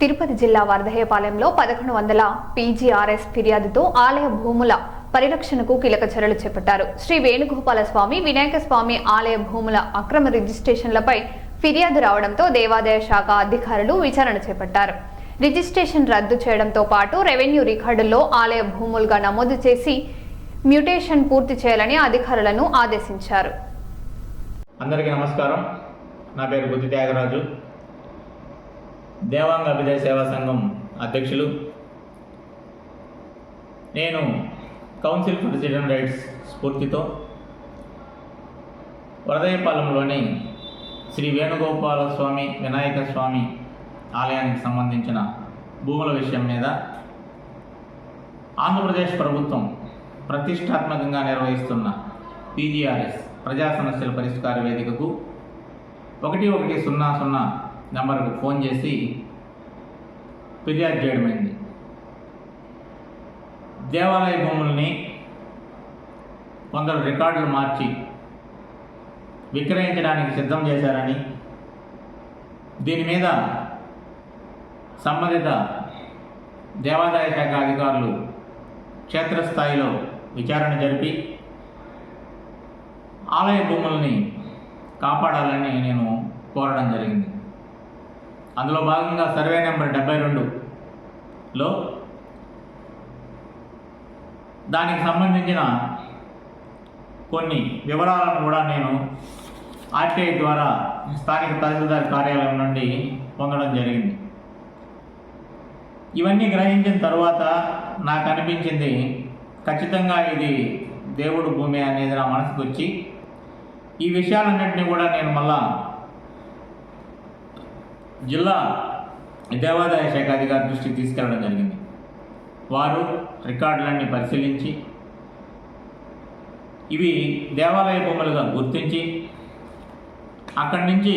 తిరుపతి జిల్లా వరదయ్యపాలెంలో 1100 పీజీఆర్ఎస్ ఫిర్యాదుతో ఆలయ భూముల పరిరక్షణకు కీలక చర్యలు చేపట్టారు. శ్రీ వేణుగోపాల స్వామి, వినాయక స్వామి ఆలయ భూముల అక్రమ రిజిస్ట్రేషన్లపై ఫిర్యాదు రావడంతో దేవాదాయ శాఖ అధికారులు విచారణ చేపట్టారు. రిజిస్ట్రేషన్ రద్దు చేయడంతో పాటు రెవెన్యూ రికార్డుల్లో ఆలయ భూములుగా నమోదు చేసి మ్యూటేషన్ పూర్తి చేయాలని అధికారులను ఆదేశించారు. అందరికీ నమస్కారం. నా పేరు బుద్ధి త్యాగరాజు, దేవాంగ అభ్యుదయ సేవా సంఘం అధ్యక్షులు. నేను కౌన్సిల్ ఫర్ సిటిజన్ రైట్స్ స్ఫూర్తితో వరదయ్యపాలెంలోని శ్రీ వేణుగోపాల స్వామి, వినాయక స్వామి ఆలయానికి సంబంధించిన భూముల విషయం మీద ఆంధ్రప్రదేశ్ ప్రభుత్వం ప్రతిష్టాత్మకంగా నిర్వహిస్తున్న పీజీఆర్ఎస్ ప్రజా సమస్యల పరిష్కార వేదికకు 1100 నెంబర్కు ఫోన్ చేసి ఫిర్యాదు చేయడమైంది. దేవాలయ భూముల్ని కొందరు రికార్డులు మార్చి విక్రయించడానికి సిద్ధం చేశారని, దీని మీద సంబంధిత దేవాదాయ శాఖ అధికారులు క్షేత్రస్థాయిలో విచారణ జరిపి ఆలయ భూముల్ని కాపాడాలని నేను కోరడం జరిగింది. అందులో భాగంగా సర్వే నెంబర్ 72లో దానికి సంబంధించిన కొన్ని వివరాలను కూడా నేను ఆర్టీఐ ద్వారా స్థానిక తహసీల్దార్ కార్యాలయం నుండి పొందడం జరిగింది. ఇవన్నీ గ్రహించిన తర్వాత నాకు అనిపించింది, ఖచ్చితంగా ఇది దేవుడు భూమి అనేది నా మనసుకు వచ్చి ఈ విషయాలన్నింటినీ కూడా నేను మళ్ళా జిల్లా దేవాదాయ శాఖ అధికారి దృష్టికి తీసుకెళ్ళడం జరిగింది. వారు రికార్డులన్నీ పరిశీలించి ఇవి దేవాలయ భూములుగా గుర్తించి అక్కడి నుంచి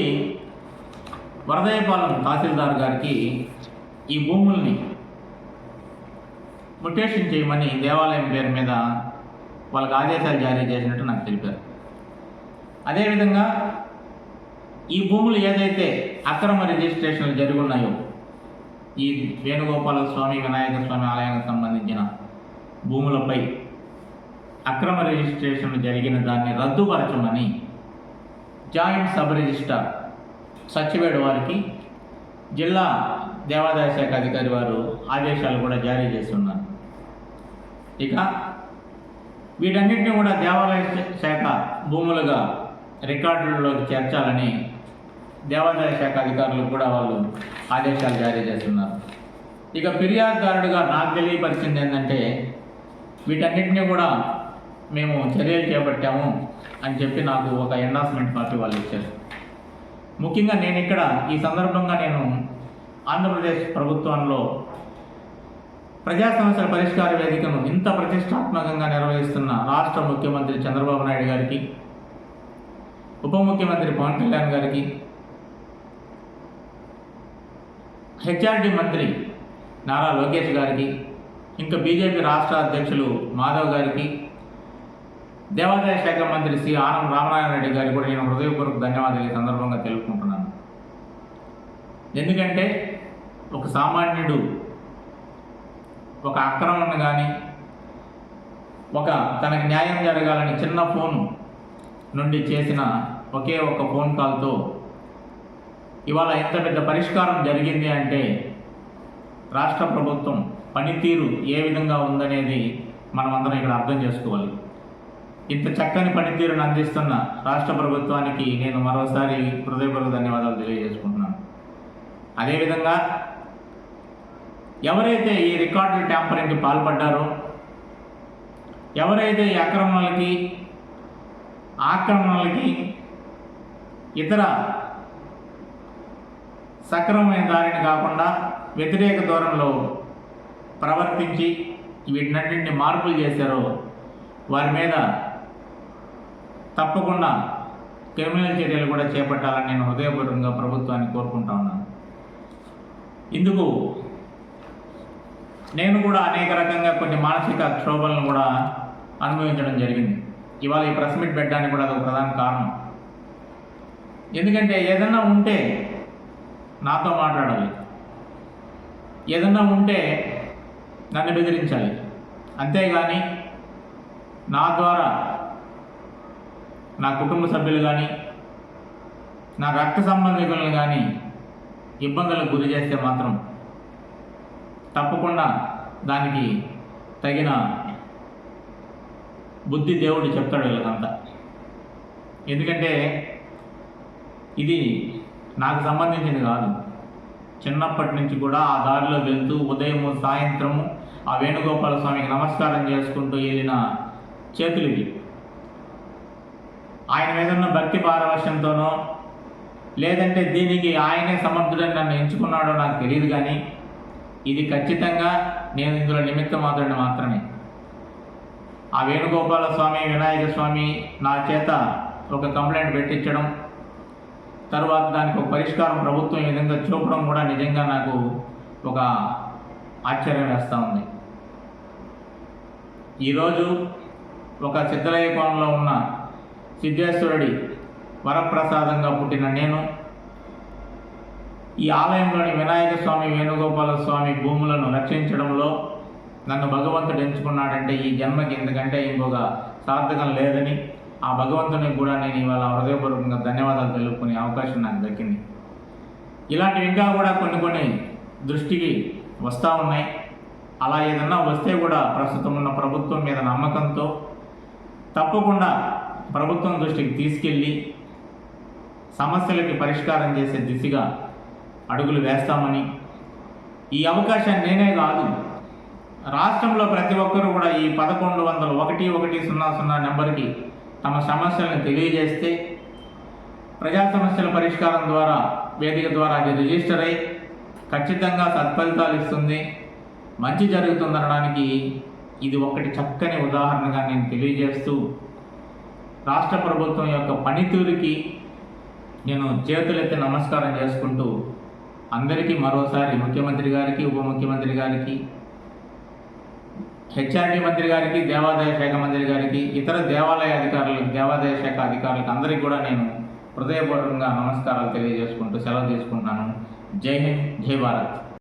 వరదయ్యపాలెం తహసీల్దార్ గారికి ఈ భూముల్ని మ్యూటేషన్ చేయమని దేవాలయం పేరు మీద వాళ్ళకి ఆదేశాలు జారీ చేసినట్టు నాకు తెలిపారు. అదేవిధంగా ఈ భూములు ఏదైతే అక్రమ రిజిస్ట్రేషన్లు జరిగి ఉన్నాయో, ఈ వేణుగోపాల స్వామి, వినాయక స్వామి ఆలయానికి సంబంధించిన భూములపై అక్రమ రిజిస్ట్రేషన్లు జరిగిన దాన్ని రద్దుపరచమని జాయింట్ సబ్ రిజిస్ట్రార్ సచివేడు వారికి జిల్లా దేవాదాయ శాఖ అధికారి వారు ఆదేశాలు కూడా జారీ చేస్తున్నారు. ఇక వీటన్నిటిని కూడా దేవాలయ శాఖ భూములుగా రికార్డులలోకి చేర్చాలని దేవాదాయ శాఖ అధికారులు కూడా వాళ్ళు ఆదేశాలు జారీ చేస్తున్నారు. ఇక ఫిర్యాదుదారుడుగా నాకు తెలియపరిచింది ఏంటంటే, వీటన్నిటిని కూడా మేము చర్యలు చేపట్టాము అని చెప్పి నాకు ఒక ఎండార్స్మెంట్ కాపీ వాళ్ళు ఇచ్చారు. ముఖ్యంగా నేను ఇక్కడ ఈ సందర్భంగా నేను ఆంధ్రప్రదేశ్ ప్రభుత్వంలో ప్రజా సమస్యల పరిష్కార వేదికను ఇంత ప్రతిష్టాత్మకంగా నిర్వహిస్తున్న రాష్ట్ర ముఖ్యమంత్రి చంద్రబాబు నాయుడు గారికి, ఉప ముఖ్యమంత్రి పవన్ కళ్యాణ్ గారికి, హెచ్ఆర్డి మంత్రి నారా లోకేష్ గారికి, ఇంకా బీజేపీ రాష్ట్ర అధ్యక్షులు మాధవ్ గారికి, దేవాదాయ శాఖ మంత్రి శ్రీ ఆనం రామనారాయణ రెడ్డి గారికి కూడా నేను హృదయపూర్వక ధన్యవాదాలు ఈ సందర్భంగా తెలుపుకుంటున్నాను. ఎందుకంటే ఒక సామాన్యుడు ఒక ఆక్రమణ కానీ, ఒక తనకి న్యాయం జరగాలని చిన్న ఫోన్ నుండి చేసిన ఒకే ఒక ఫోన్ కాల్తో ఇవాళ ఎంత పెద్ద పరిష్కారం జరిగింది అంటే, రాష్ట్ర ప్రభుత్వం పనితీరు ఏ విధంగా ఉందనేది మనమందరం ఇక్కడ అర్థం చేసుకోవాలి. ఇంత చక్కని పనితీరును అందిస్తున్న రాష్ట్ర ప్రభుత్వానికి నేను మరోసారి హృదయపూర్వక ధన్యవాదాలు తెలియజేసుకుంటున్నాను. అదేవిధంగా ఎవరైతే ఈ రికార్డుల ట్యాంపరింగ్కి పాల్పడ్డారో, ఎవరైతే ఈ ఆక్రమణలకి ఇతర సక్రమమైన దారిని కాకుండా వ్యతిరేక ధోరణిలో ప్రవర్తించి వీటినన్నింటినీ మార్పులు చేశారో వారి మీద తప్పకుండా క్రిమినల్ చర్యలు కూడా చేపట్టాలని నేను హృదయపూర్వకంగా ప్రభుత్వాన్ని కోరుకుంటా ఉన్నాను. ఇందుకు నేను కూడా అనేక రకంగా కొన్ని మానసిక క్షోభలను కూడా అనుభవించడం జరిగింది. ఇవాళ ఈ ప్రెస్ మీట్ పెట్టడానికి కూడా అదొక ప్రధాన కారణం. ఎందుకంటే ఏదన్నా ఉంటే నాతో మాట్లాడాలి, ఏదన్నా ఉంటే నన్ను బెదిరించాలి, అంతేగాని నా ద్వారా నా కుటుంబ సభ్యులు కానీ నా రక్త సంబంధికులను కానీ ఇబ్బందులకు గురి చేస్తే మాత్రం తప్పకుండా దానికి తగిన బుద్ధి దేవుడు చెప్తాడు వీళ్ళకంతా. ఎందుకంటే ఇది నాకు సంబంధించింది కాదు. చిన్నప్పటి నుంచి కూడా ఆ దారిలో వెళ్తూ ఉదయము సాయంత్రము ఆ వేణుగోపాల స్వామికి నమస్కారం చేసుకుంటూ వెళ్ళిన చేతులు ఇవి. ఆయన మీద ఉన్న భక్తి పారవశ్యంతోనో లేదంటే దీనికి ఆయనే సమర్థుడని నన్ను ఎంచుకున్నాడో నాకు తెలియదు, కానీ ఇది ఖచ్చితంగా నేను ఇందులో నిమిత్తం మాత్రమే. ఆ వేణుగోపాల స్వామి వినాయక స్వామి నా చేత ఒక కంప్లైంట్ పెట్టించడం, తరువాత దానికి ఒక పరిష్కారం ప్రభుత్వం ఈ విధంగా చూపడం కూడా నిజంగా నాకు ఒక ఆశ్చర్యం వేస్తూ ఉంది. ఈరోజు ఒక సిద్ధలయ్య కోణంలో ఉన్న సిద్ధేశ్వరుడి వరప్రసాదంగా పుట్టిన నేను ఈ ఆలయంలోని వినాయక స్వామి వేణుగోపాల స్వామి భూములను రక్షించడంలో నన్ను భగవంతుడు ఎంచుకున్నాడంటే ఈ జన్మకి ఎందుకంటే ఇంకొక సార్థకం లేదని ఆ భగవంతునికి కూడా నేను ఇవాళ హృదయపూర్వకంగా ధన్యవాదాలు తెలుపుకునే అవకాశం నాకు దక్కింది. ఇలాంటివి ఇంకా కూడా కొన్ని దృష్టికి వస్తూ ఉన్నాయి. అలా ఏదన్నా వస్తే కూడా ప్రస్తుతం ఉన్న ప్రభుత్వం మీద నమ్మకంతో తప్పకుండా ప్రభుత్వం దృష్టికి తీసుకెళ్ళి సమస్యలకి పరిష్కారం చేసే దిశగా అడుగులు వేస్తామని, ఈ అవకాశాన్ని నేనే కాదు రాష్ట్రంలో ప్రతి ఒక్కరూ కూడా ఈ 1100 నెంబర్కి తమ సమస్యలను తెలియజేస్తే ప్రజా సమస్యల పరిష్కారం ద్వారా వేదిక ద్వారా అది రిజిస్టర్ అయి ఖచ్చితంగా సత్ఫలితాలు ఇస్తుంది, మంచి జరుగుతుందనడానికి ఇది ఒకటి చక్కని ఉదాహరణగా నేను తెలియజేస్తూ రాష్ట్ర ప్రభుత్వం యొక్క పనితీరుకి నేను చేతులెత్తి నమస్కారం చేసుకుంటూ అందరికీ మరోసారి ముఖ్యమంత్రి గారికి, ఉప ముఖ్యమంత్రి గారికి, హెచ్ఆర్డీ మంత్రి గారికి, దేవాదాయ శాఖ మంత్రి గారికి, ఇతర దేవాదాయ శాఖ అధికారులకు అందరికీ కూడా నేను హృదయపూర్వకంగా నమస్కారాలు తెలియజేసుకుంటూ సెలవు తీసుకుంటున్నాను. జై హింద్, జై భారత్.